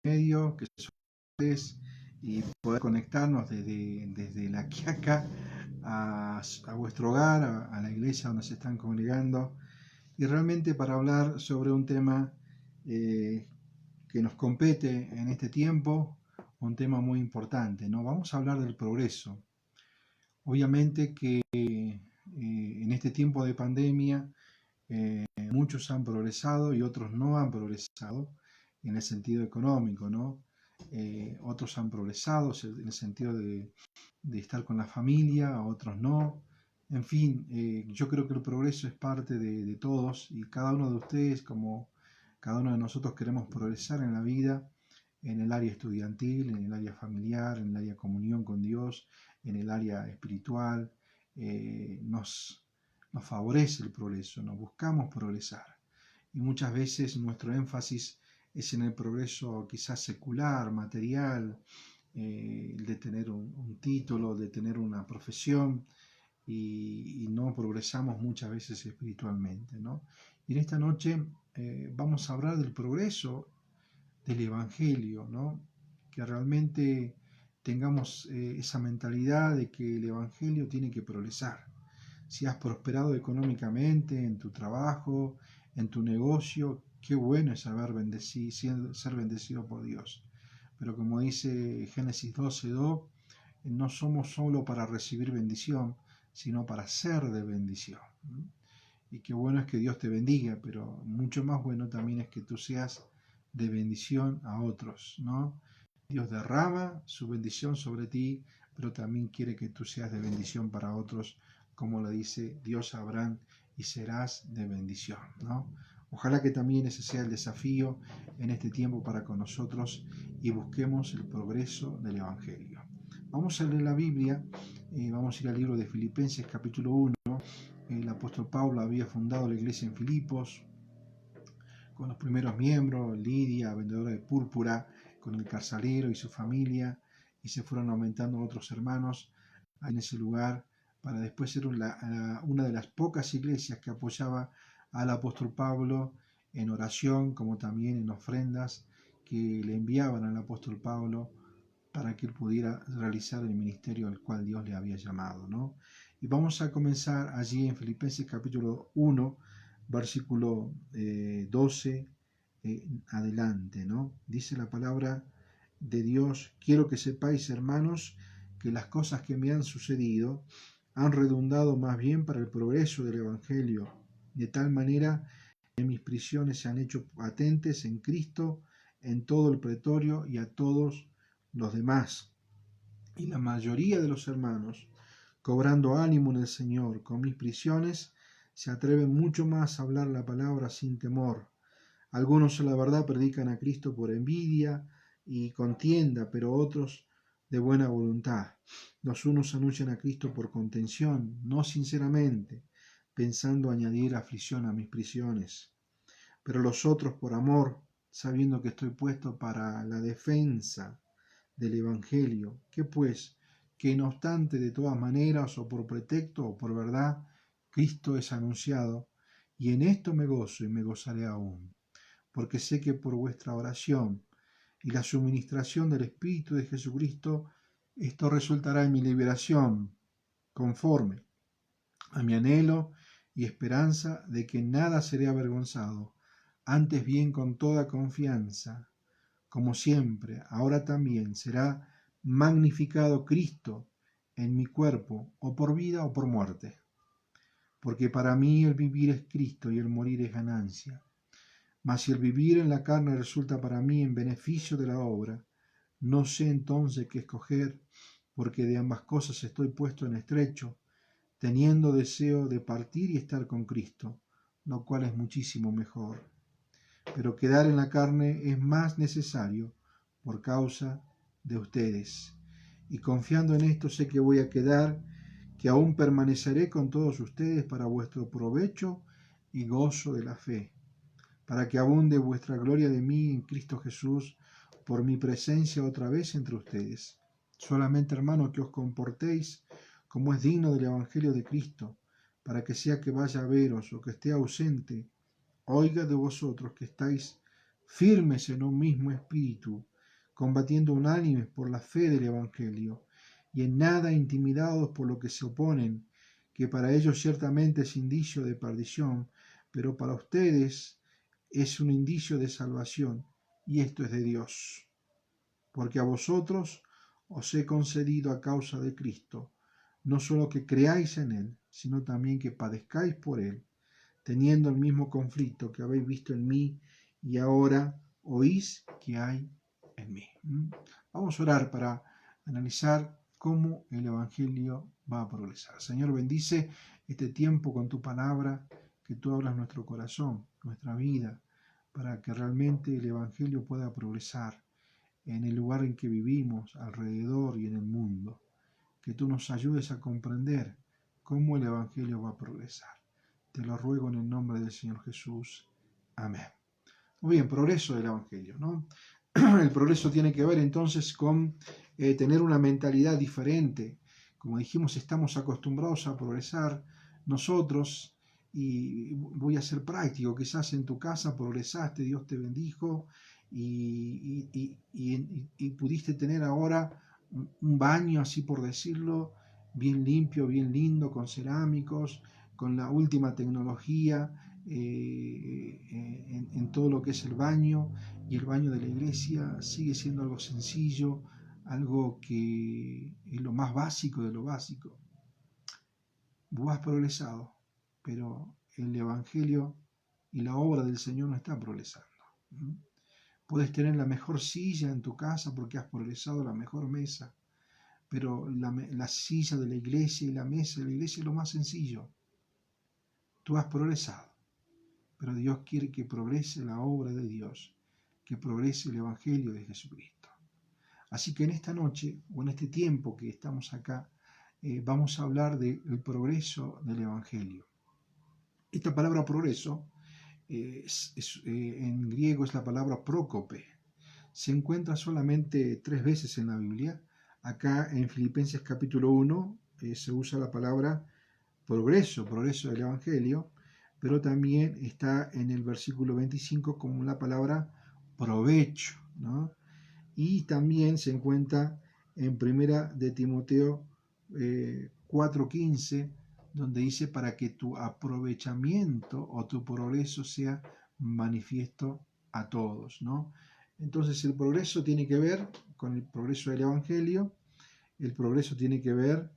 medio, que son ustedes, y poder conectarnos desde la Quiaca a vuestro hogar, a la iglesia donde se están congregando, y realmente para hablar sobre un tema eh, que nos compete en este tiempo, un tema muy importante, ¿no? Vamos a hablar del progreso. Obviamente que en este tiempo de pandemia muchos han progresado y otros no han progresado en el sentido económico, ¿no? Otros han progresado en el sentido de estar con la familia, otros no. En fin, yo creo que el progreso es parte de todos y cada uno de ustedes, como cada uno de nosotros, queremos progresar en la vida, en el área estudiantil, en el área familiar, en el área de comunión con Dios, en el área espiritual. Nos favorece el progreso, nos buscamos progresar. Y muchas veces nuestro énfasis es en el progreso quizás secular, material, de tener un título, de tener una profesión, y no progresamos muchas veces espiritualmente, ¿no? Y en esta noche vamos a hablar del progreso del Evangelio, ¿no? Que realmente tengamos esa mentalidad de que el Evangelio tiene que progresar. Si has prosperado económicamente en tu trabajo, en tu negocio, qué bueno es ser bendecido por Dios. Pero como dice Génesis 12:2, no somos solo para recibir bendición, sino para ser de bendición. Y qué bueno es que Dios te bendiga, pero mucho más bueno también es que tú seas de bendición a otros, ¿no? Dios derrama su bendición sobre ti, pero también quiere que tú seas de bendición para otros, como lo dice Dios a Abraham, y serás de bendición, ¿no? Ojalá que también ese sea el desafío en este tiempo para con nosotros y busquemos el progreso del Evangelio. Vamos a leer la Biblia, vamos a ir al libro de Filipenses capítulo 1. El apóstol Pablo había fundado la iglesia en Filipos con los primeros miembros, Lidia, vendedora de púrpura, con el carcelero y su familia, y se fueron aumentando otros hermanos en ese lugar para después ser una de las pocas iglesias que apoyaba al apóstol Pablo en oración, como también en ofrendas que le enviaban al apóstol Pablo para que él pudiera realizar el ministerio al cual Dios le había llamado, ¿no? Y vamos a comenzar allí en Filipenses capítulo 1, versículo 12 adelante, ¿no? Dice la palabra de Dios: quiero que sepáis, hermanos, que las cosas que me han sucedido han redundado más bien para el progreso del Evangelio, de tal manera que mis prisiones se han hecho patentes en Cristo en todo el pretorio y a todos los demás. Y la mayoría de los hermanos, cobrando ánimo en el Señor con mis prisiones, se atreven mucho más a hablar la palabra sin temor. Algunos a la verdad predican a Cristo por envidia y contienda, pero otros de buena voluntad. Los unos anuncian a Cristo por contención, no sinceramente, pensando añadir aflicción a mis prisiones, pero los otros por amor, sabiendo que estoy puesto para la defensa del Evangelio. ¿Qué pues? Que no obstante, de todas maneras, o por pretexto o por verdad, Cristo es anunciado, y en esto me gozo y me gozaré aún, porque sé que por vuestra oración y la suministración del Espíritu de Jesucristo, esto resultará en mi liberación, conforme a mi anhelo y esperanza de que nada seré avergonzado, antes bien con toda confianza, como siempre, ahora también será magnificado Cristo en mi cuerpo, o por vida o por muerte. Porque para mí el vivir es Cristo y el morir es ganancia. Mas si el vivir en la carne resulta para mí en beneficio de la obra, no sé entonces qué escoger, porque de ambas cosas estoy puesto en estrecho, teniendo deseo de partir y estar con Cristo, lo cual es muchísimo mejor. Pero quedar en la carne es más necesario por causa de ustedes. Y confiando en esto sé que voy a quedar, que aún permaneceré con todos ustedes para vuestro provecho y gozo de la fe, para que abunde vuestra gloria de mí en Cristo Jesús por mi presencia otra vez entre ustedes. Solamente, hermano, que os comportéis como es digno del Evangelio de Cristo, para que sea que vaya a veros o que esté ausente, oiga de vosotros que estáis firmes en un mismo espíritu, combatiendo unánimes por la fe del Evangelio, y en nada intimidados por lo que se oponen, que para ellos ciertamente es indicio de perdición, pero para ustedes es un indicio de salvación, y esto es de Dios. Porque a vosotros os he concedido a causa de Cristo, no solo que creáis en Él, sino también que padezcáis por Él, teniendo el mismo conflicto que habéis visto en mí y ahora oís que hay en mí. Vamos a orar para analizar cómo el Evangelio va a progresar. Señor, bendice este tiempo con tu palabra, que tú hablas nuestro corazón, nuestra vida, para que realmente el Evangelio pueda progresar en el lugar en que vivimos, alrededor y en el mundo. Que tú nos ayudes a comprender cómo el Evangelio va a progresar. Te lo ruego en el nombre del Señor Jesús. Amén. Muy bien, progreso del Evangelio, ¿no? El progreso tiene que ver entonces con tener una mentalidad diferente. Como dijimos, estamos acostumbrados a progresar nosotros, y voy a ser práctico, quizás en tu casa progresaste, Dios te bendijo y pudiste tener ahora un baño, así por decirlo, bien limpio, bien lindo, con cerámicos, con la última tecnología en todo lo que es el baño, y el baño de la iglesia sigue siendo algo sencillo, algo que es lo más básico de lo básico. Vos has progresado, pero el Evangelio y la obra del Señor no está progresando. Puedes tener la mejor silla en tu casa porque has progresado, la mejor mesa, pero la silla de la iglesia y la mesa de la iglesia es lo más sencillo. Tú has progresado, pero Dios quiere que progrese la obra de Dios, que progrese el Evangelio de Jesucristo. Así que en esta noche, o en este tiempo que estamos acá, vamos a hablar del progreso del Evangelio. Esta palabra progreso en griego es la palabra prócope. Se encuentra solamente 3 veces en la Biblia. Acá en Filipenses capítulo 1 se usa la palabra progreso del Evangelio, pero también está en el versículo 25 como la palabra provecho, ¿no? Y también se encuentra en primera de Timoteo 4:15, donde dice para que tu aprovechamiento o tu progreso sea manifiesto a todos, ¿no? Entonces el progreso tiene que ver con el progreso del Evangelio, el progreso tiene que ver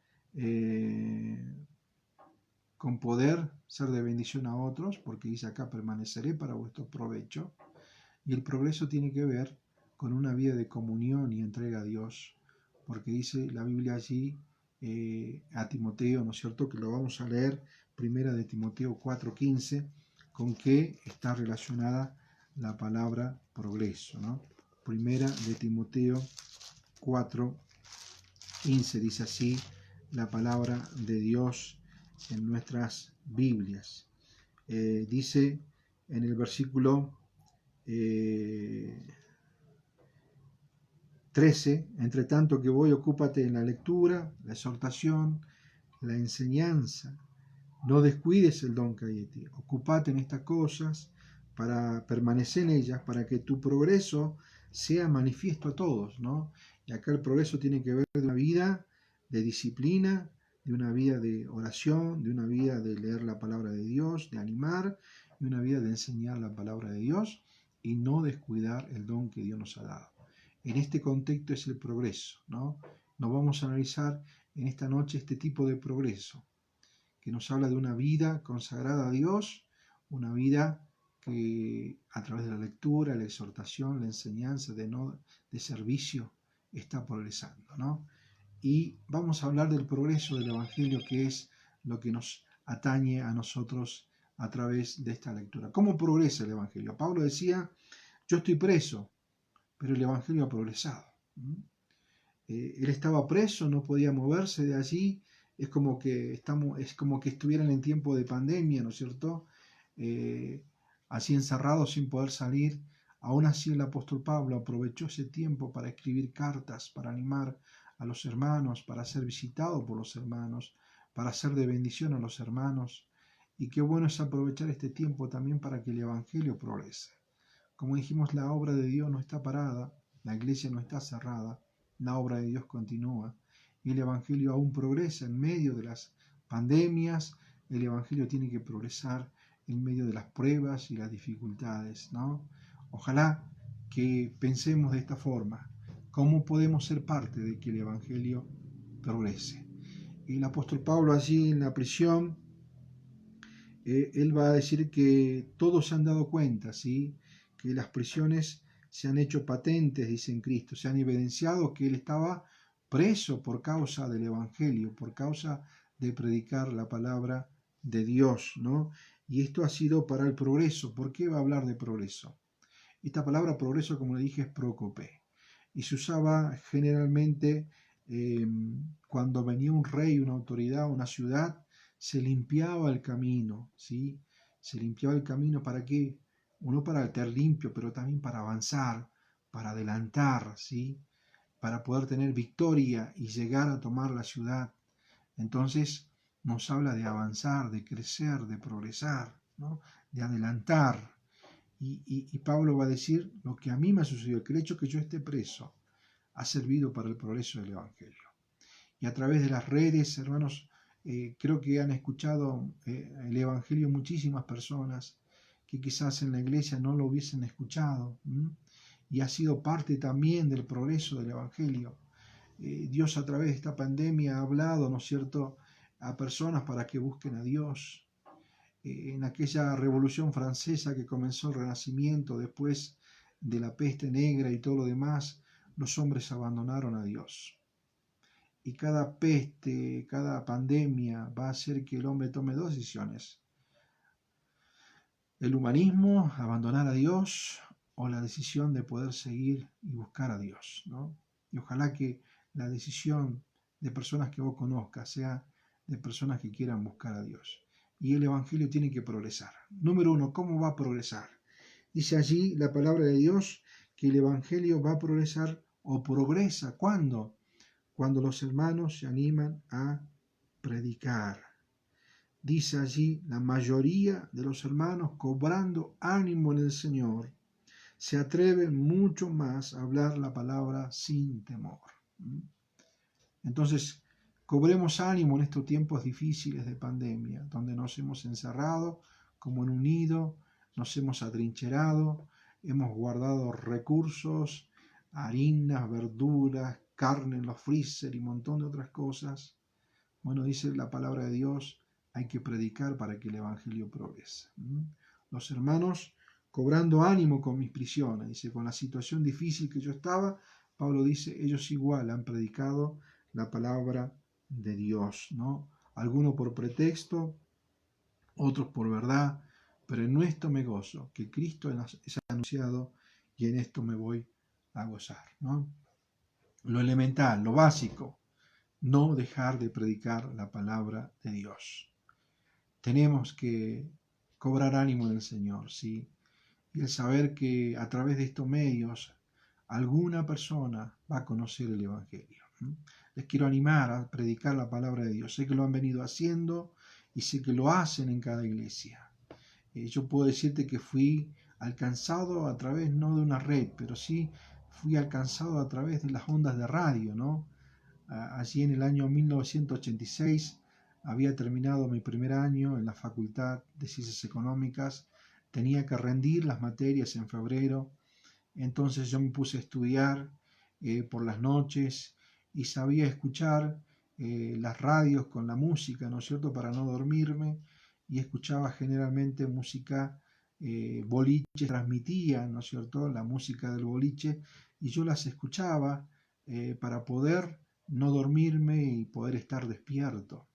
con poder ser de bendición a otros, porque dice acá permaneceré para vuestro provecho, y el progreso tiene que ver con una vida de comunión y entrega a Dios, porque dice la Biblia allí a Timoteo, ¿no es cierto?, que lo vamos a leer, primera de Timoteo 4:15, con qué está relacionada la palabra progreso, ¿no? Primera de Timoteo 4:15 dice así la palabra de Dios en nuestras Biblias. Dice en el versículo 13, entre tanto que voy, ocúpate en la lectura, la exhortación, la enseñanza. No descuides el don que hay en ti. Ocúpate en estas cosas para permanecer en ellas, para que tu progreso sea manifiesto a todos, ¿no? Y acá el progreso tiene que ver de una vida de disciplina, de una vida de oración, de una vida de leer la palabra de Dios, de animar, y una vida de enseñar la palabra de Dios y no descuidar el don que Dios nos ha dado. En este contexto es el progreso, ¿no? Nos vamos a analizar en esta noche este tipo de progreso, que nos habla de una vida consagrada a Dios, una vida que a través de la lectura, la exhortación, la enseñanza, de servicio, está progresando, ¿no? Y vamos a hablar del progreso del Evangelio, que es lo que nos atañe a nosotros a través de esta lectura. ¿Cómo progresa el Evangelio? Pablo decía, yo estoy preso, pero el Evangelio ha progresado. Él estaba preso, no podía moverse de allí, es como que estuvieran en tiempo de pandemia, ¿no es cierto? Así encerrados sin poder salir. Aún así el apóstol Pablo aprovechó ese tiempo para escribir cartas, para animar a los hermanos, para ser visitado por los hermanos, para ser de bendición a los hermanos. Y qué bueno es aprovechar este tiempo también para que el Evangelio progrese. Como dijimos, la obra de Dios no está parada, la iglesia no está cerrada, la obra de Dios continúa y el Evangelio aún progresa en medio de las pandemias. El Evangelio tiene que progresar en medio de las pruebas y las dificultades, ¿no? Ojalá que pensemos de esta forma: ¿cómo podemos ser parte de que el Evangelio progrese? Y el apóstol Pablo allí en la prisión, él va a decir que todos se han dado cuenta, ¿sí? Que las prisiones se han hecho patentes, dice en Cristo, se han evidenciado que él estaba preso por causa del Evangelio, por causa de predicar la palabra de Dios, ¿no? Y esto ha sido para el progreso. ¿Por qué va a hablar de progreso? Esta palabra progreso, como le dije, es prócope y se usaba generalmente eh, cuando venía un rey, una autoridad, una ciudad, se limpiaba el camino, ¿sí? Se limpiaba el camino ¿para qué? Uno para estar limpio, pero también para avanzar, para adelantar, ¿sí? Para poder tener victoria y llegar a tomar la ciudad. Entonces nos habla de avanzar, de crecer, de progresar, ¿no? De adelantar. Y Pablo va a decir lo que a mí me ha sucedido, que el hecho que yo esté preso ha servido para el progreso del Evangelio. Y a través de las redes, hermanos, creo que han escuchado el Evangelio muchísimas personas que quizás en la iglesia no lo hubiesen escuchado, y ha sido parte también del progreso del Evangelio. Dios a través de esta pandemia ha hablado, ¿no es cierto?, a personas para que busquen a Dios. En aquella revolución francesa que comenzó el Renacimiento después de la peste negra y todo lo demás, los hombres abandonaron a Dios. Y cada peste, cada pandemia va a hacer que el hombre tome dos decisiones: el humanismo, abandonar a Dios, o la decisión de poder seguir y buscar a Dios, ¿no? Y ojalá que la decisión de personas que vos conozcas sea de personas que quieran buscar a Dios. Y el Evangelio tiene que progresar. Número uno, ¿cómo va a progresar? Dice allí la palabra de Dios que el Evangelio va a progresar o progresa. ¿Cuándo? Cuando los hermanos se animan a predicar. Dice allí, la mayoría de los hermanos, cobrando ánimo en el Señor, se atreven mucho más a hablar la palabra sin temor. Entonces, cobremos ánimo en estos tiempos difíciles de pandemia, donde nos hemos encerrado como en un nido, nos hemos atrincherado, hemos guardado recursos, harinas, verduras, carne en los freezer y un montón de otras cosas. Bueno, dice la palabra de Dios, hay que predicar para que el Evangelio progrese. Los hermanos, cobrando ánimo con mis prisiones, dice, con la situación difícil que yo estaba, Pablo dice, ellos igual han predicado la palabra de Dios, ¿no? Algunos por pretexto, otros por verdad, pero en esto me gozo, que Cristo es anunciado y en esto me voy a gozar, ¿no? Lo elemental, lo básico, no dejar de predicar la palabra de Dios. Tenemos que cobrar ánimo en el Señor, ¿sí? Y el saber que a través de estos medios alguna persona va a conocer el Evangelio. Les quiero animar a predicar la palabra de Dios. Sé que lo han venido haciendo y sé que lo hacen en cada iglesia. Yo puedo decirte que fui alcanzado a través no de una red, pero sí fui alcanzado a través de las ondas de radio, ¿no? Allí en el año 1986 había terminado mi primer año en la Facultad de Ciencias Económicas, tenía que rendir las materias en febrero, entonces yo me puse a estudiar por las noches y sabía escuchar las radios con la música, ¿no es cierto?, para no dormirme, y escuchaba generalmente música, boliches transmitían, ¿no es cierto?, la música del boliche, y yo las escuchaba para poder no dormirme y poder estar despierto.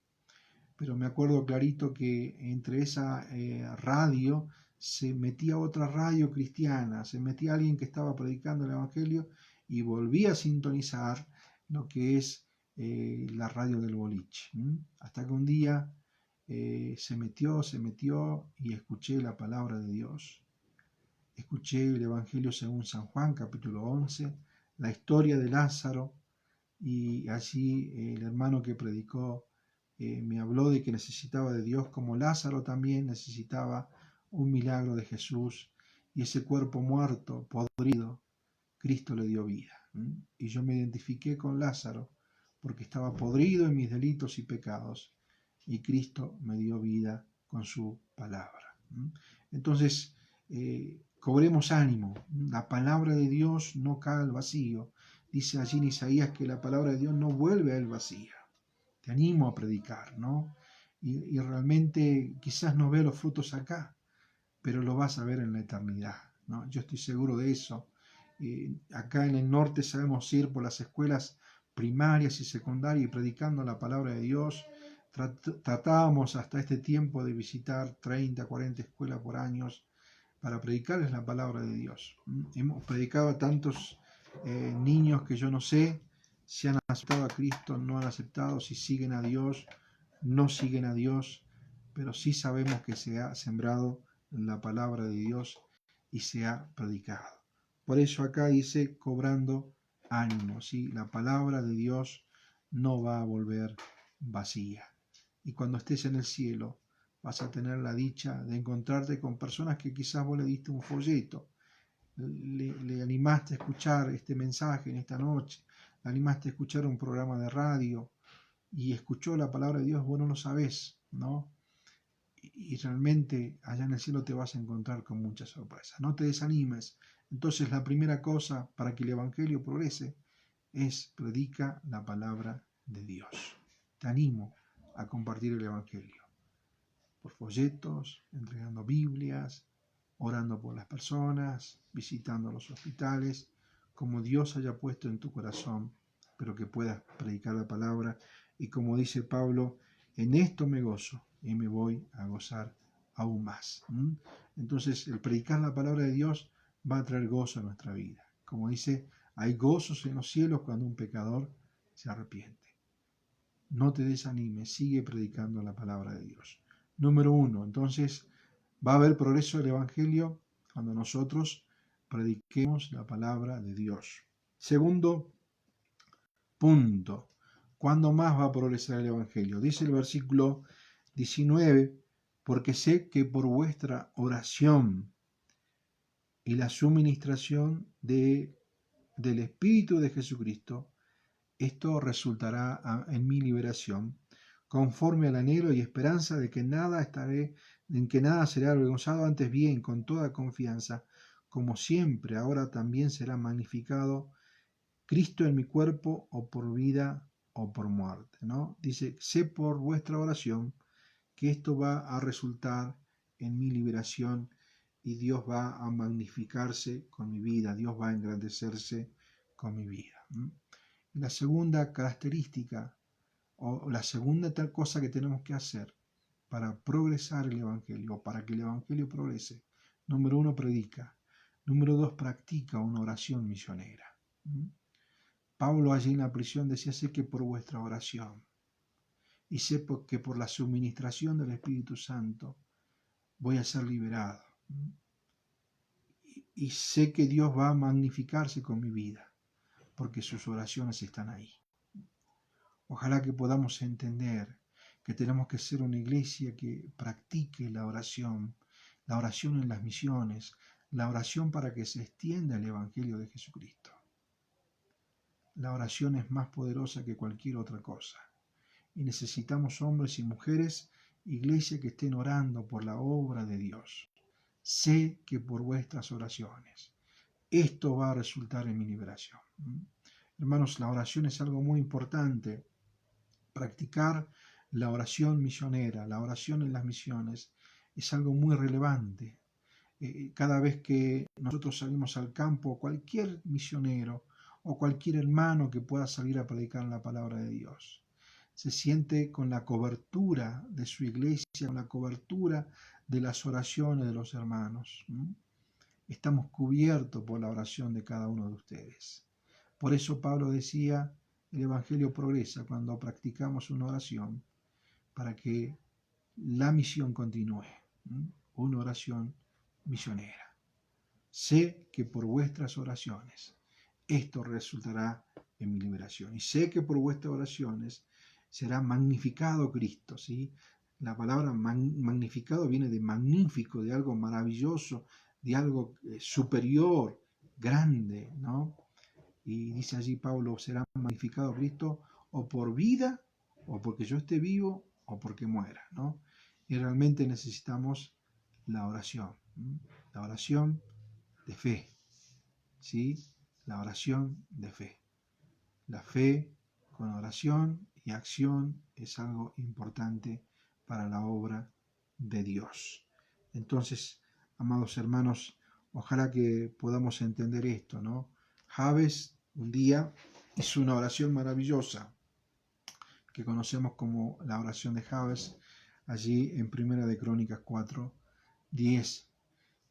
Pero me acuerdo clarito que entre esa radio se metía otra radio cristiana, se metía alguien que estaba predicando el Evangelio y volvía a sintonizar lo que es la radio del boliche. Hasta que un día se metió y escuché la palabra de Dios. Escuché el Evangelio según San Juan, capítulo 11, la historia de Lázaro, y allí el hermano que predicó me habló de que necesitaba de Dios como Lázaro también necesitaba un milagro de Jesús, y ese cuerpo muerto, podrido, Cristo le dio vida. Y yo me identifiqué con Lázaro porque estaba podrido en mis delitos y pecados, y Cristo me dio vida con su palabra. Entonces, cobremos ánimo. La palabra de Dios no cae al vacío. Dice allí en Isaías que la palabra de Dios no vuelve a él vacía. Te animo a predicar, ¿no? Y realmente quizás no vea los frutos acá, pero lo vas a ver en la eternidad, ¿no? Yo estoy seguro de eso. Acá en el norte sabemos ir por las escuelas primarias y secundarias y predicando la palabra de Dios. Tratábamos hasta este tiempo de visitar 30, 40 escuelas por año para predicarles la palabra de Dios. Hemos predicado a tantos niños que yo no sé si han aceptado a Cristo, no han aceptado, si siguen a Dios, no siguen a Dios, pero sí sabemos que se ha sembrado la palabra de Dios y se ha predicado. Por eso acá dice cobrando ánimo, ¿sí? La palabra de Dios no va a volver vacía. Y cuando estés en el cielo vas a tener la dicha de encontrarte con personas que quizás vos le diste un folleto, le animaste a escuchar este mensaje en esta noche, le animaste a escuchar un programa de radio y escuchó la palabra de Dios, vos no lo sabés, ¿no? Y realmente allá en el cielo te vas a encontrar con muchas sorpresas. No te desanimes. Entonces la primera cosa para que el Evangelio progrese es predica la palabra de Dios. Te animo a compartir el Evangelio por folletos, entregando Biblias, orando por las personas, visitando los hospitales, como Dios haya puesto en tu corazón, pero que puedas predicar la palabra. Y como dice Pablo, en esto me gozo y me voy a gozar aún más. Entonces, el predicar la palabra de Dios va a traer gozo a nuestra vida. Como dice, hay gozos en los cielos cuando un pecador se arrepiente. No te desanimes, sigue predicando la palabra de Dios. Número 1, entonces, va a haber progreso del Evangelio cuando nosotros prediquemos la palabra de Dios. Segundo punto, ¿cuándo más va a progresar el Evangelio? Dice el versículo 19, porque sé que por vuestra oración y la suministración del Espíritu de Jesucristo, esto resultará en mi liberación, conforme al anhelo y esperanza de que en que nada será avergonzado, antes bien, con toda confianza, como siempre, ahora también será magnificado Cristo en mi cuerpo, o por vida o por muerte, ¿no? Dice, sé por vuestra oración que esto va a resultar en mi liberación y Dios va a magnificarse con mi vida, Dios va a engrandecerse con mi vida. La segunda característica o la segunda tal cosa que tenemos que hacer para progresar el Evangelio, para que el Evangelio progrese, número 1, predica. Número 2, practica una oración misionera. Pablo allí en la prisión decía, sé que por vuestra oración y sé que por la suministración del Espíritu Santo voy a ser liberado. Y sé que Dios va a magnificarse con mi vida, porque sus oraciones están ahí. Ojalá que podamos entender que tenemos que ser una iglesia que practique la oración en las misiones, la oración para que se extienda el Evangelio de Jesucristo. La oración es más poderosa que cualquier otra cosa. Y necesitamos hombres y mujeres, iglesia, que estén orando por la obra de Dios. Sé que por vuestras oraciones esto va a resultar en mi liberación. Hermanos, la oración es algo muy importante. Practicar la oración misionera, la oración en las misiones, es algo muy relevante. Cada vez que nosotros salimos al campo, cualquier misionero o cualquier hermano que pueda salir a predicar la palabra de Dios, se siente con la cobertura de su iglesia, con la cobertura de las oraciones de los hermanos. Estamos cubiertos por la oración de cada uno de ustedes. Por eso Pablo decía, el Evangelio progresa cuando practicamos una oración para que la misión continúe. Una oración misionera. Sé que por vuestras oraciones esto resultará en mi liberación. Y sé que por vuestras oraciones será magnificado Cristo, ¿sí? La palabra magnificado viene de magnífico, de algo maravilloso, de algo superior, grande, ¿no? Y dice allí Pablo, será magnificado Cristo o por vida, o porque yo esté vivo, o porque muera, ¿no? Y realmente necesitamos la oración, ¿m? La oración de fe, ¿sí? La oración de fe. La fe con oración y acción es algo importante para la obra de Dios. Entonces, amados hermanos, ojalá que podamos entender esto, ¿no? Jabes un día hizo una oración maravillosa que conocemos como la oración de Jabes, allí en Primera de Crónicas 4:10,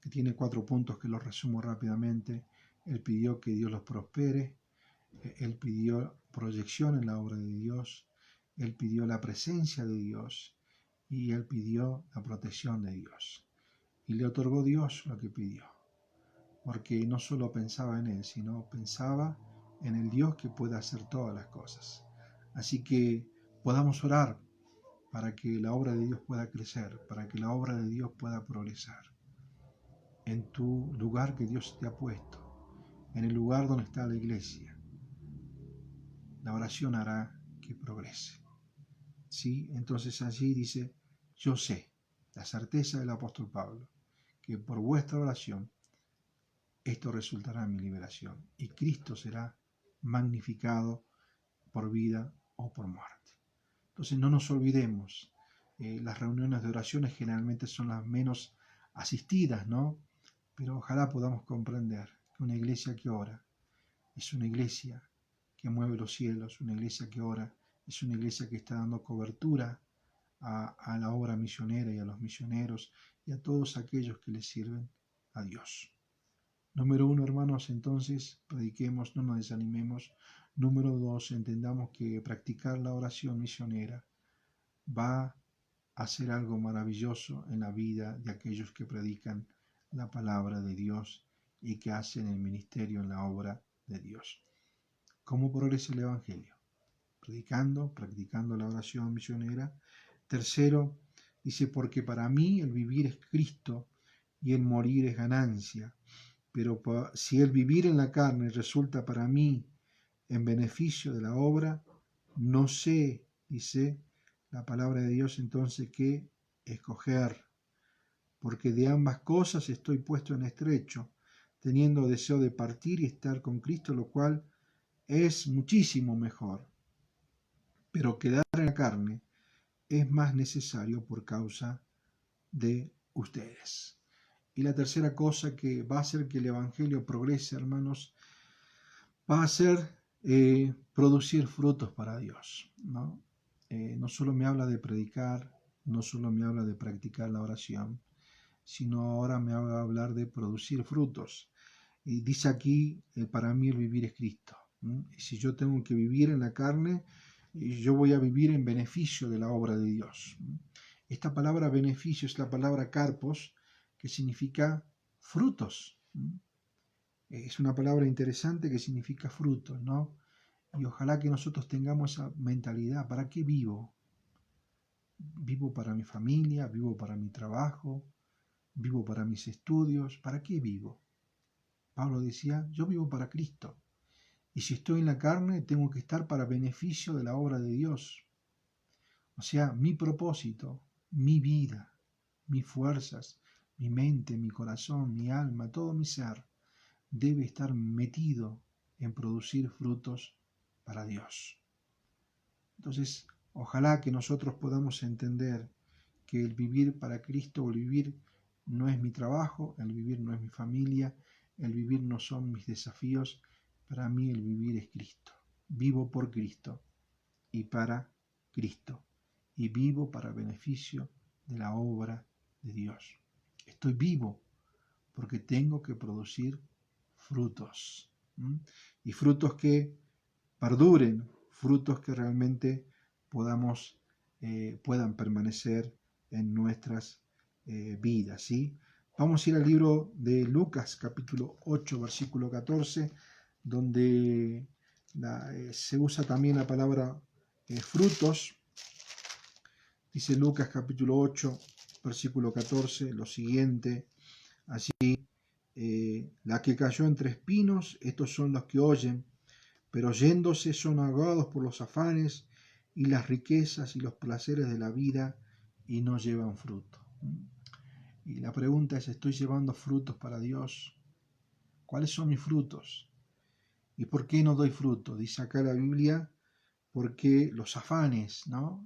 que tiene 4 puntos que los resumo rápidamente. Él pidió que Dios los prospere, él pidió proyección en la obra de Dios, él pidió la presencia de Dios y él pidió la protección de Dios. Y le otorgó Dios lo que pidió, porque no solo pensaba en él, sino pensaba en el Dios que puede hacer todas las cosas. Así que podamos orar para que la obra de Dios pueda crecer, para que la obra de Dios pueda progresar en tu lugar que Dios te ha puesto, en el lugar donde está la iglesia. La oración hará que progrese. ¿Sí? Entonces allí dice, yo sé, la certeza del apóstol Pablo, que por vuestra oración esto resultará en mi liberación y Cristo será magnificado por vida o por muerte. Entonces no nos olvidemos, las reuniones de oraciones generalmente son las menos asistidas, ¿no? Pero ojalá podamos comprender que una iglesia que ora es una iglesia que mueve los cielos, una iglesia que ora es una iglesia que está dando cobertura a la obra misionera y a los misioneros y a todos aquellos que le sirven a Dios. Número 1, hermanos, entonces, prediquemos, no nos desanimemos. Número 2, entendamos que practicar la oración misionera va a ser algo maravilloso en la vida de aquellos que predican la palabra de Dios y que hacen el ministerio en la obra de Dios. ¿Cómo progresa el Evangelio? Predicando, practicando la oración misionera. Tercero, dice, porque para mí el vivir es Cristo y el morir es ganancia. Pero si el vivir en la carne resulta para mí en beneficio de la obra, no sé, dice la palabra de Dios, entonces qué escoger, porque de ambas cosas estoy puesto en estrecho, teniendo deseo de partir y estar con Cristo, lo cual es muchísimo mejor. Pero quedar en la carne es más necesario por causa de ustedes. Y la tercera cosa que va a hacer que el Evangelio progrese, hermanos, va a ser producir frutos para Dios, ¿no? No solo me habla de predicar, no solo me habla de practicar la oración, sino ahora me va a hablar de producir frutos. Y dice aquí, para mí el vivir es Cristo. Y si yo tengo que vivir en la carne, yo voy a vivir en beneficio de la obra de Dios. Esta palabra beneficio es la palabra carpos, que significa frutos. Es una palabra interesante que significa frutos, ¿no? Y ojalá que nosotros tengamos esa mentalidad. ¿Para qué vivo? ¿Vivo para mi familia? ¿Vivo para mi trabajo? ¿Vivo para mis estudios? ¿Para qué vivo? Pablo decía, yo vivo para Cristo. Y si estoy en la carne, tengo que estar para beneficio de la obra de Dios. O sea, mi propósito, mi vida, mis fuerzas, mi mente, mi corazón, mi alma, todo mi ser, debe estar metido en producir frutos para Dios. Entonces, ojalá que nosotros podamos entender que el vivir para Cristo o el vivir no es mi trabajo, el vivir no es mi familia, el vivir no son mis desafíos, para mí el vivir es Cristo. Vivo por Cristo y para Cristo y vivo para beneficio de la obra de Dios. Estoy vivo porque tengo que producir frutos, y frutos que perduren, frutos que realmente puedan permanecer en nuestras vidas, ¿sí? Vamos a ir al libro de Lucas, capítulo 8, versículo 14, donde se usa también la palabra frutos. Dice Lucas, capítulo 8, versículo 14, lo siguiente, allí La que cayó entre espinos, estos son los que oyen, pero yéndose son ahogados por los afanes y las riquezas y los placeres de la vida y no llevan fruto. Y la pregunta es, ¿estoy llevando frutos para Dios? ¿Cuáles son mis frutos? ¿Y por qué no doy fruto? Dice acá la Biblia, porque los afanes, ¿no?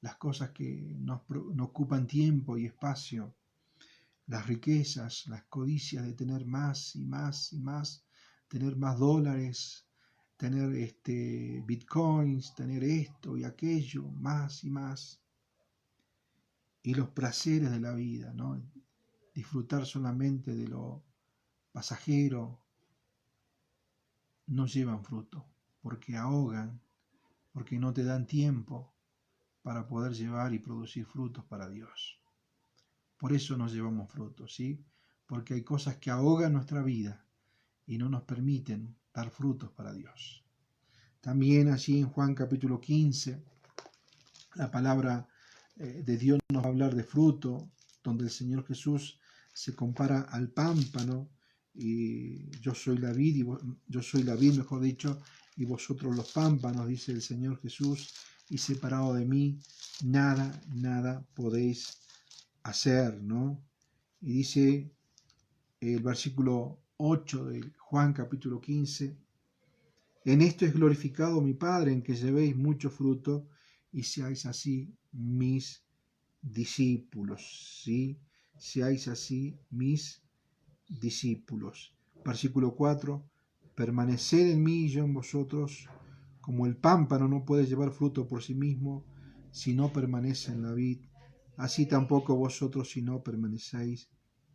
Las cosas que nos ocupan tiempo y espacio, las riquezas, las codicias de tener más y más y más, tener más dólares, tener bitcoins, tener esto y aquello, más y más. Y los placeres de la vida, ¿no? Disfrutar solamente de lo pasajero, no llevan fruto, porque ahogan, porque no te dan tiempo para poder llevar y producir frutos para Dios. Por eso no llevamos frutos, ¿sí? Porque hay cosas que ahogan nuestra vida y no nos permiten dar frutos para Dios. También allí en Juan capítulo 15, la palabra de Dios nos va a hablar de fruto, donde el Señor Jesús se compara al pámpano, y yo soy la vid, mejor dicho, y vosotros los pámpanos, dice el Señor Jesús, y separado de mí, nada podéis hacer, ¿no? Y dice el versículo 8 de Juan capítulo 15, en esto es glorificado mi Padre, en que llevéis mucho fruto y seáis así mis discípulos, ¿sí? Seáis así mis discípulos. Versículo 4, permaneced en mí y yo en vosotros, como el pámpano no puede llevar fruto por sí mismo si no permanece en la vid, así tampoco vosotros si no permanecéis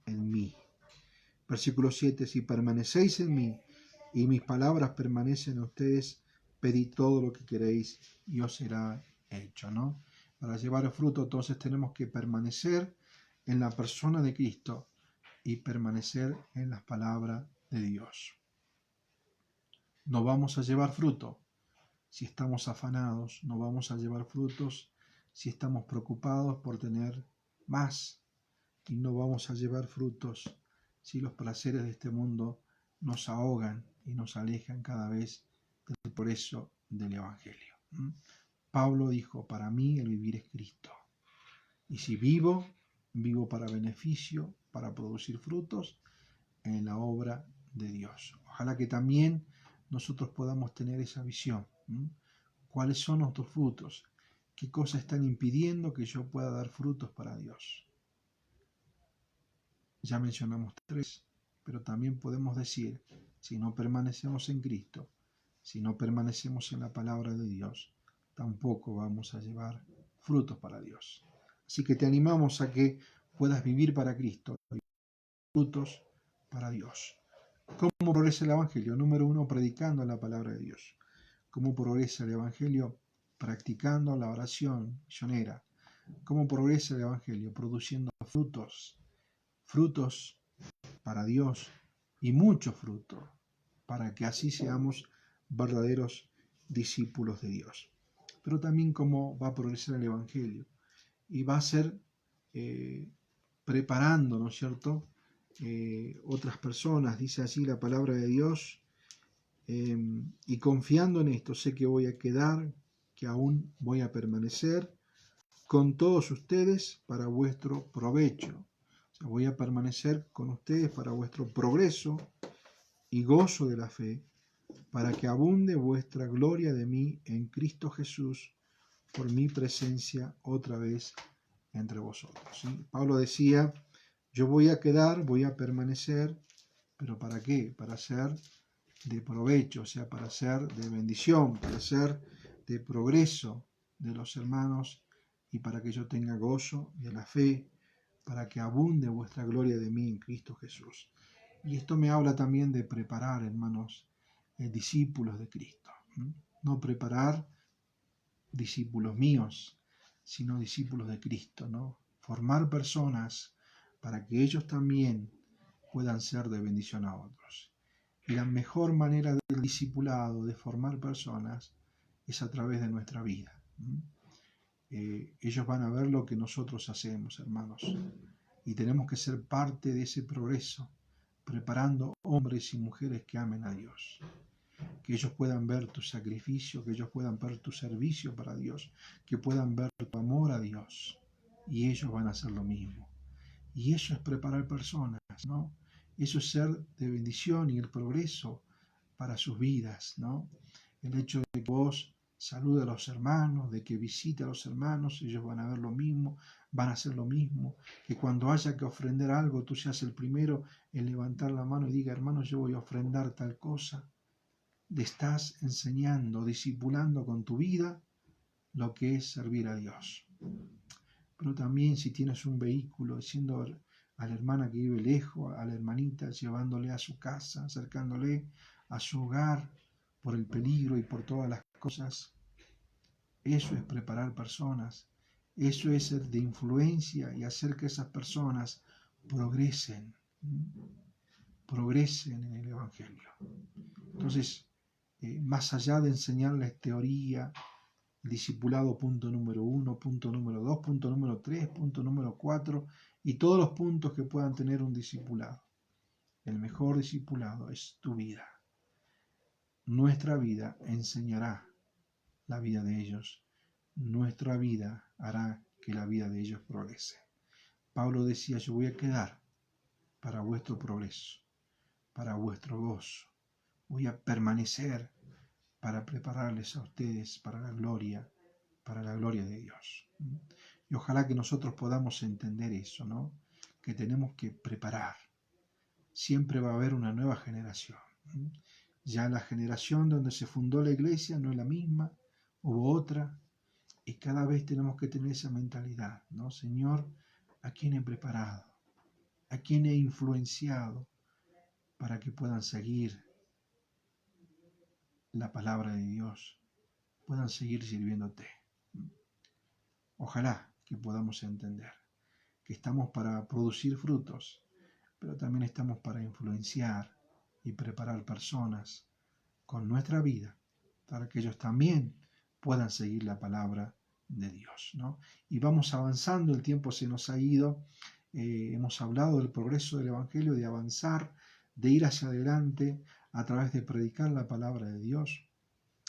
en mí. Versículo 7, si permanecéis en mí y mis palabras permanecen en ustedes, pedid todo lo que queréis y os será hecho, ¿no? Para llevar el fruto, entonces tenemos que permanecer en la persona de Cristo y permanecer en las palabras de Dios. No vamos a llevar fruto si estamos afanados, no vamos a llevar frutos si estamos preocupados por tener más, y no vamos a llevar frutos si los placeres de este mundo nos ahogan y nos alejan cada vez del progreso del Evangelio. Pablo dijo, para mí el vivir es Cristo. Y si vivo, vivo para beneficio, para producir frutos en la obra de Dios. Ojalá que también nosotros podamos tener esa visión. ¿Cuáles son nuestros frutos? ¿Qué cosas están impidiendo que yo pueda dar frutos para Dios? Ya mencionamos 3, pero también podemos decir, si no permanecemos en Cristo, si no permanecemos en la palabra de Dios, tampoco vamos a llevar frutos para Dios. Así que te animamos a que puedas vivir para Cristo, frutos para Dios. ¿Cómo progresa el Evangelio? Número 1, predicando la palabra de Dios. ¿Cómo progresa el Evangelio? Practicando la oración misionera. ¿Cómo progresa el Evangelio? Produciendo frutos para Dios y mucho fruto, para que así seamos verdaderos discípulos de Dios. Pero también cómo va a progresar el Evangelio. Y va a ser preparando, ¿no es cierto?, otras personas, dice así la palabra de Dios, y confiando en esto, sé que voy a quedar, que aún voy a permanecer con todos ustedes para vuestro provecho. O sea, voy a permanecer con ustedes para vuestro progreso y gozo de la fe, para que abunde vuestra gloria de mí en Cristo Jesús, por mi presencia otra vez entre vosotros. ¿Sí? Pablo decía, yo voy a quedar, voy a permanecer, pero ¿para qué? Para ser de provecho, o sea, para ser de bendición, para ser de progreso de los hermanos y para que yo tenga gozo de la fe, para que abunde vuestra gloria de mí en Cristo Jesús. Y esto me habla también de preparar, hermanos, discípulos de Cristo. No preparar discípulos míos, sino discípulos de Cristo, ¿no? Formar personas para que ellos también puedan ser de bendición a otros. Y la mejor manera del discipulado, de formar personas, es a través de nuestra vida. Ellos van a ver lo que nosotros hacemos, hermanos, y tenemos que ser parte de ese progreso, preparando hombres y mujeres que amen a Dios, que ellos puedan ver tu sacrificio, que ellos puedan ver tu servicio para Dios, que puedan ver tu amor a Dios, y ellos van a hacer lo mismo. Y eso es preparar personas, ¿no? Eso es ser de bendición y el progreso para sus vidas, ¿no? El hecho de que vos saludes a los hermanos, de que visite a los hermanos, ellos van a ver lo mismo, van a hacer lo mismo, que cuando haya que ofrendar algo, tú seas el primero en levantar la mano y diga, hermano, yo voy a ofrendar tal cosa. Le estás enseñando, discipulando con tu vida lo que es servir a Dios. Pero también si tienes un vehículo, diciendo a la hermana que vive lejos, a la hermanita, llevándole a su casa, acercándole a su hogar por el peligro y por todas las cosas, eso es preparar personas, eso es ser de influencia y hacer que esas personas progresen, progresen en el Evangelio. Entonces, más allá de enseñarles teoría, discipulado punto número 1, punto número 2, punto número 3, punto número 4 y todos los puntos que puedan tener un discipulado. El mejor discipulado es tu vida. Nuestra vida enseñará la vida de ellos. Nuestra vida hará que la vida de ellos progrese. Pablo decía, yo voy a quedar para vuestro progreso, para vuestro gozo. Voy a permanecer para prepararles a ustedes para la gloria de Dios. Y ojalá que nosotros podamos entender eso, ¿no? Que tenemos que preparar. Siempre va a haber una nueva generación. Ya la generación donde se fundó la iglesia no es la misma, hubo otra, y cada vez tenemos que tener esa mentalidad, ¿no? Señor, ¿a quién he preparado? ¿A quién he influenciado para que puedan seguir la palabra de Dios, puedan seguir sirviéndote? Ojalá que podamos entender que estamos para producir frutos, pero también estamos para influenciar y preparar personas con nuestra vida para que ellos también puedan seguir la palabra de Dios, ¿no? Y vamos avanzando, el tiempo se nos ha ido, hemos hablado del progreso del Evangelio, de avanzar, de ir hacia adelante a través de predicar la palabra de Dios,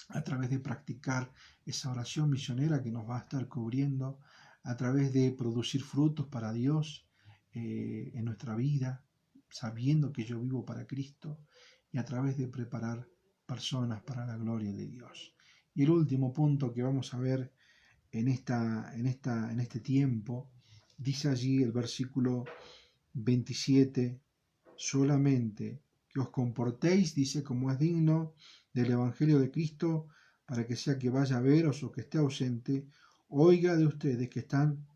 a través de practicar esa oración misionera que nos va a estar cubriendo, a través de producir frutos para Dios en nuestra vida, sabiendo que yo vivo para Cristo, y a través de preparar personas para la gloria de Dios. Y el último punto que vamos a ver en este tiempo, dice allí el versículo 27, solamente que os comportéis, dice, como es digno del Evangelio de Cristo, para que sea que vaya a veros o que esté ausente, oiga de ustedes que están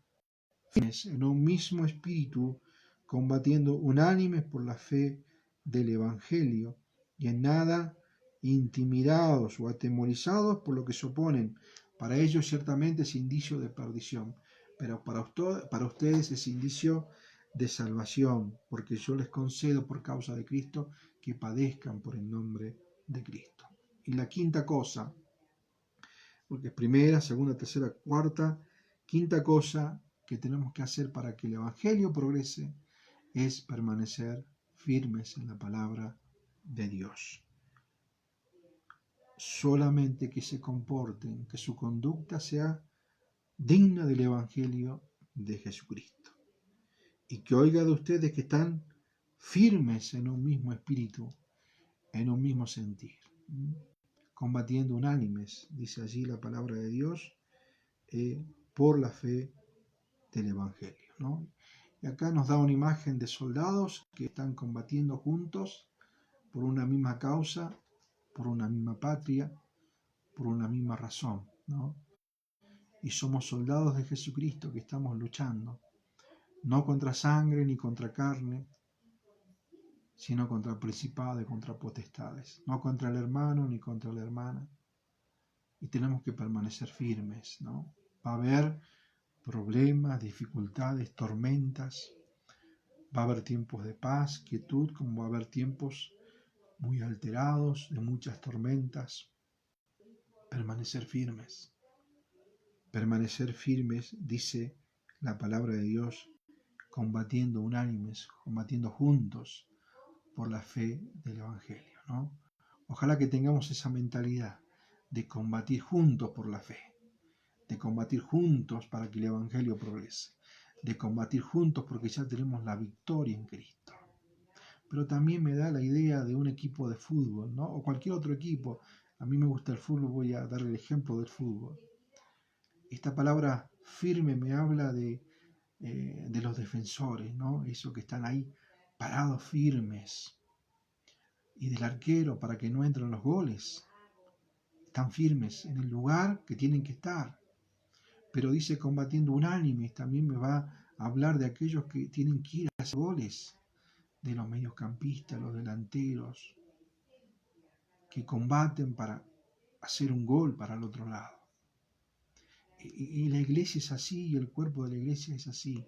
firmes en un mismo espíritu, combatiendo unánimes por la fe del Evangelio, y en nada intimidados o atemorizados por lo que se oponen. Para ellos ciertamente es indicio de perdición, pero para ustedes es indicio de salvación, porque yo les concedo por causa de Cristo que padezcan por el nombre de Cristo. Y la quinta cosa, porque primera, segunda, tercera, cuarta, quinta cosa que tenemos que hacer para que el Evangelio progrese es permanecer firmes en la palabra de Dios. Solamente que se comporten, que su conducta sea digna del Evangelio de Jesucristo. Y que oiga de ustedes que están firmes en un mismo espíritu, en un mismo sentir, combatiendo unánimes, dice allí la palabra de Dios, por la fe del Evangelio, ¿no? Y acá nos da una imagen de soldados que están combatiendo juntos por una misma causa, por una misma patria, por una misma razón, ¿no? Y somos soldados de Jesucristo que estamos luchando, no contra sangre ni contra carne, sino contra principados y contra potestades, no contra el hermano ni contra la hermana. Y tenemos que permanecer firmes, ¿no? Va a haber problemas, dificultades, tormentas, va a haber tiempos de paz, quietud, como va a haber tiempos muy alterados, de muchas tormentas. Permanecer firmes, dice la palabra de Dios, combatiendo unánimes, combatiendo juntos por la fe del Evangelio, ¿no? Ojalá que tengamos esa mentalidad de combatir juntos por la fe, de combatir juntos para que el Evangelio progrese, de combatir juntos porque ya tenemos la victoria en Cristo. Pero también me da la idea de un equipo de fútbol, ¿no? O cualquier otro equipo. A mí me gusta el fútbol, voy a dar el ejemplo del fútbol. Esta palabra firme me habla de los defensores, ¿no? Eso que están ahí parados firmes. Y del arquero para que no entren los goles. Están firmes en el lugar que tienen que estar. Pero dice combatiendo unánimes, también me va a hablar de aquellos que tienen que ir a hacer goles, de los mediocampistas, los delanteros, que combaten para hacer un gol para el otro lado. Y la iglesia es así, y el cuerpo de la iglesia es así.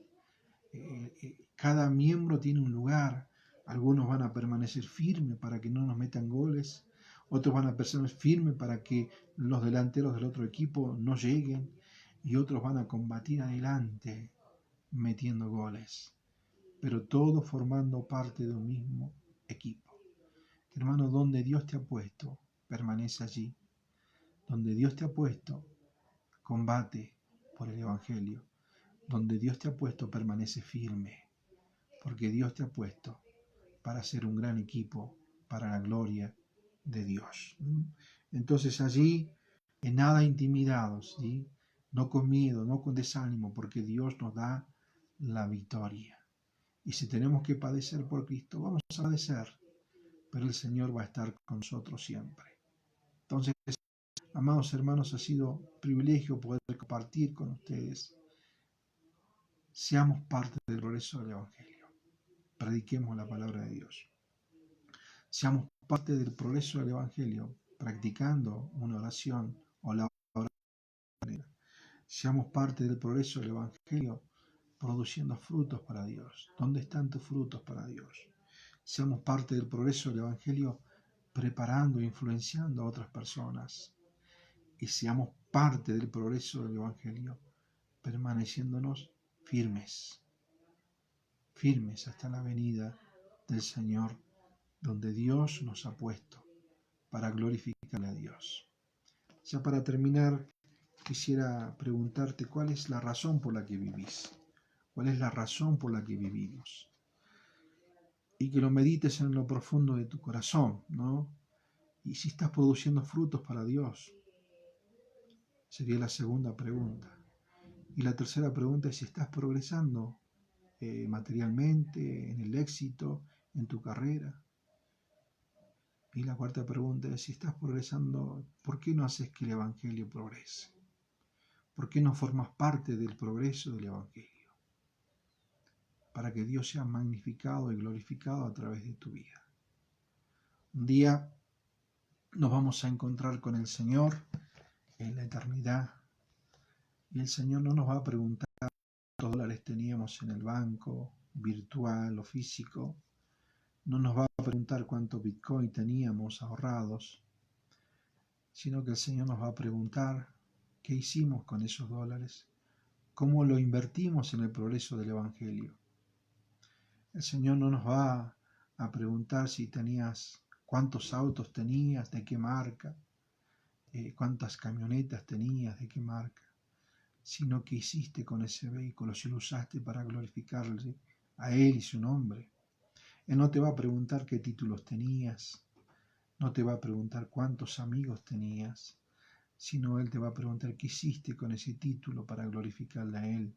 Cada miembro tiene un lugar. Algunos van a permanecer firmes para que no nos metan goles, otros van a permanecer firmes para que los delanteros del otro equipo no lleguen, y otros van a combatir adelante metiendo goles, pero todos formando parte de un mismo equipo. Hermano, donde Dios te ha puesto, permanece allí. Donde Dios te ha puesto, combate por el Evangelio. Donde Dios te ha puesto, permanece firme, porque Dios te ha puesto para ser un gran equipo para la gloria de Dios. Entonces allí, en nada intimidados, ¿sí? No con miedo, no con desánimo, porque Dios nos da la victoria. Y si tenemos que padecer por Cristo, vamos a padecer, pero el Señor va a estar con nosotros siempre. Entonces, amados hermanos, ha sido privilegio poder compartir con ustedes. Seamos parte del progreso del Evangelio. Prediquemos la palabra de Dios. Seamos parte del progreso del Evangelio, practicando una oración o la oración. Seamos parte del progreso del Evangelio, produciendo frutos para Dios. ¿Dónde están tus frutos para Dios? Seamos parte del progreso del Evangelio, preparando e influenciando a otras personas. Y seamos parte del progreso del Evangelio, permaneciéndonos firmes, firmes hasta la venida del Señor, donde Dios nos ha puesto para glorificarle a Dios. Ya para terminar, quisiera preguntarte cuál es la razón por la que vivís, cuál es la razón por la que vivimos. Y que lo medites en lo profundo de tu corazón, ¿no? Y si estás produciendo frutos para Dios, sería la segunda pregunta. Y la tercera pregunta es si estás progresando materialmente, en el éxito, en tu carrera. Y la cuarta pregunta es si estás progresando, ¿por qué no haces que el Evangelio progrese? ¿Por qué no formas parte del progreso del Evangelio? Para que Dios sea magnificado y glorificado a través de tu vida. Un día nos vamos a encontrar con el Señor en la eternidad y el Señor no nos va a preguntar cuántos dólares teníamos en el banco, virtual o físico. No nos va a preguntar cuánto Bitcoin teníamos ahorrados, sino que el Señor nos va a preguntar qué hicimos con esos dólares, cómo lo invertimos en el progreso del Evangelio. El Señor no nos va a preguntar si tenías, cuántos autos tenías, de qué marca, cuántas camionetas tenías, de qué marca, sino qué hiciste con ese vehículo, si lo usaste para glorificarle a Él y su nombre. Él no te va a preguntar qué títulos tenías, no te va a preguntar cuántos amigos tenías, sino Él te va a preguntar qué hiciste con ese título para glorificarle a Él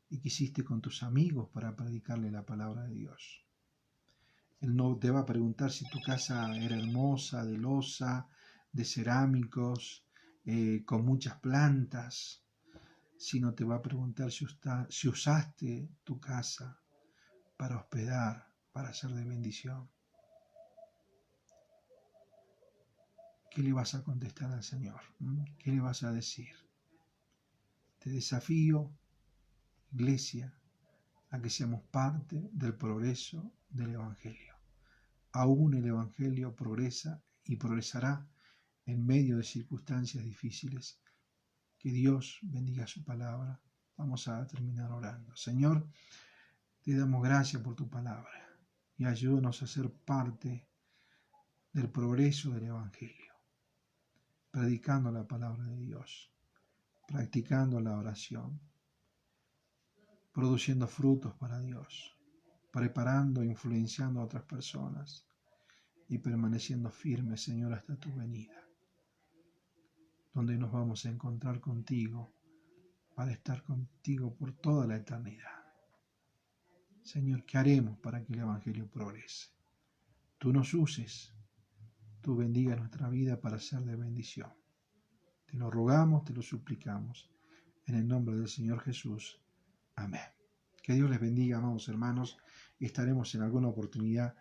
y qué hiciste con tus amigos para predicarle la palabra de Dios. Él no te va a preguntar si tu casa era hermosa, de loza, de cerámicos, con muchas plantas, sino te va a preguntar si usaste tu casa para hospedar, para ser de bendición. ¿Qué le vas a contestar al Señor? ¿Qué le vas a decir? Te desafío, iglesia, a que seamos parte del progreso del Evangelio. Aún el Evangelio progresa y progresará en medio de circunstancias difíciles. Que Dios bendiga su palabra. Vamos a terminar orando. Señor, te damos gracias por tu palabra. y ayúdanos a ser parte del progreso del Evangelio, predicando la palabra de Dios, practicando la oración, produciendo frutos para Dios, preparando e influenciando a otras personas y permaneciendo firmes, Señor, hasta tu venida, donde nos vamos a encontrar contigo para estar contigo por toda la eternidad. Señor, ¿qué haremos para que el Evangelio progrese? Tú nos uses, tú bendiga nuestra vida para ser de bendición. Te lo rogamos, te lo suplicamos, en el nombre del Señor Jesús. Amén. Que Dios les bendiga, amados hermanos, y estaremos en alguna oportunidad